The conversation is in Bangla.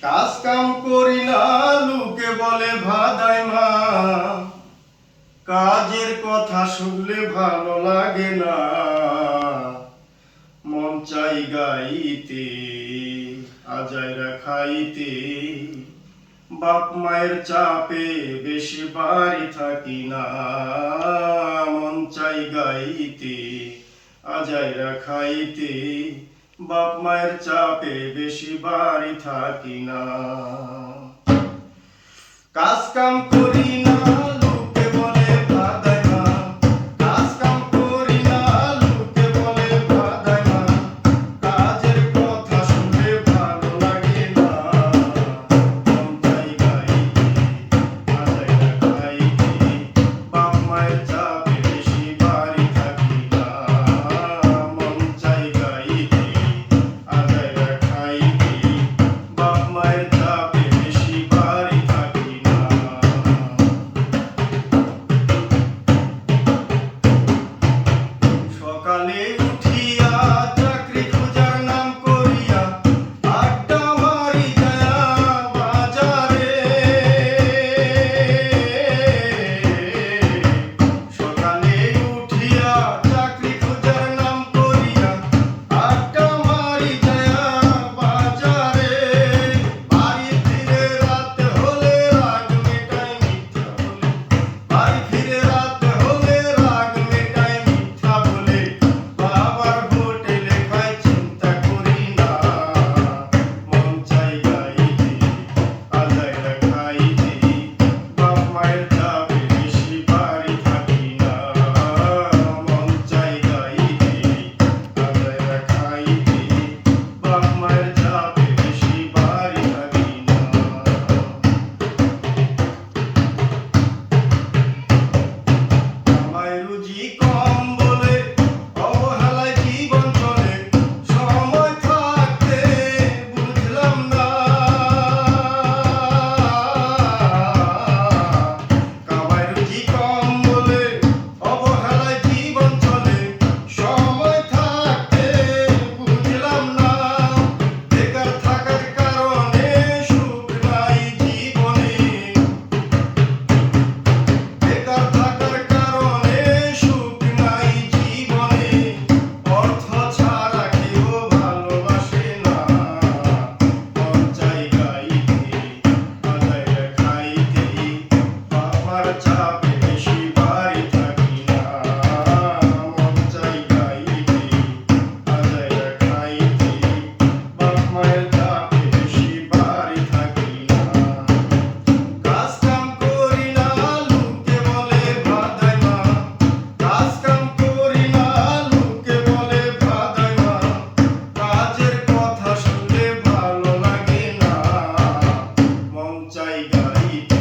কাজ কাম করি না, লোকে বলে ভাদাই মা। কাজের কথা শুনলে ভালো লাগে না, মন চাই গাইতে আজাইরা খাইতে। বাপ মায়ের চাপে বেশি বাড়ি থাকি না, মন চাই গাইতে আজাইরা খাইতে। বাপ মায়ের চাপে বেশি বাড়ি থাকি না। কাজ কাম করি না, লোকে বলে ভাদাই মা। কাজ কাম করি না, লোকে বলে ভাদাই মা। কাজের কথা শুনলে ভালো লাগে না, মন চাই গাইতে আজাইরা খাইতে। বাপ মায়ের চাপে বেশি বাড়ি থাকি না, মন চাই গাইতে আজাইরা খাইতে। বাপ মায়ের চাপে বেশি বাড়ি থাকি না। সকালে উঠিয়া চাকরি খোঁজার নাম করিয়া আড্ডা মারি যায়া বাজারে। সকালে উঠিয়া চাকরি খোঁজার নাম করিয়া আড্ডা মারি যায়া বাজারে। বাড়ি ফিরে রাত হলে রাগ মেটাই মিথ্যা বলে। বাড়ি ফিরে রাত হলে রাগ মেটাই মিথ্যা বলে। বাবার হোটেলে খাই চিন্তা করি না, মন চাই গাইতে আজাইরা খাইতে। বাপ মায়ের চাপে বেশি বাড়ি থাকি না, মন চাই গাইতে আজাইরা খাইতে। বাপ মায়ের চাপে বেশি বাড়ি থাকি না। কামাই রুজি কম বলে অবহেলায় জীবন চলে, সময় থাকতে বুঝলাম না। কামাই রুজি কম বলে অবহেলায় জীবন চলে, সময় থাকতে বুঝলাম না। বেকার থাকার কারণে সুখ নাই জীবনে। বেকার থাকার কারণে সুখ নাই জীবনে। অর্থ ছাড়া কেউ ভালোবাসে না, মন চাই গাইতে আজাইরা খাইতে। বাবার চাপে বেশি বাড়ি থাকি না, মন চাই গাইতে আজাইরা খাইতে। বাপ মায়ের চাপে বেশি বাড়ি থাকি না। কাজ কাম করি না, লোকে বলে ভাদাই মা। কাজ কাম করি না, লোকে বলে ভাদাই মা। কাজের কথা শুনলে ভালো লাগে না, মন চাই গাইতে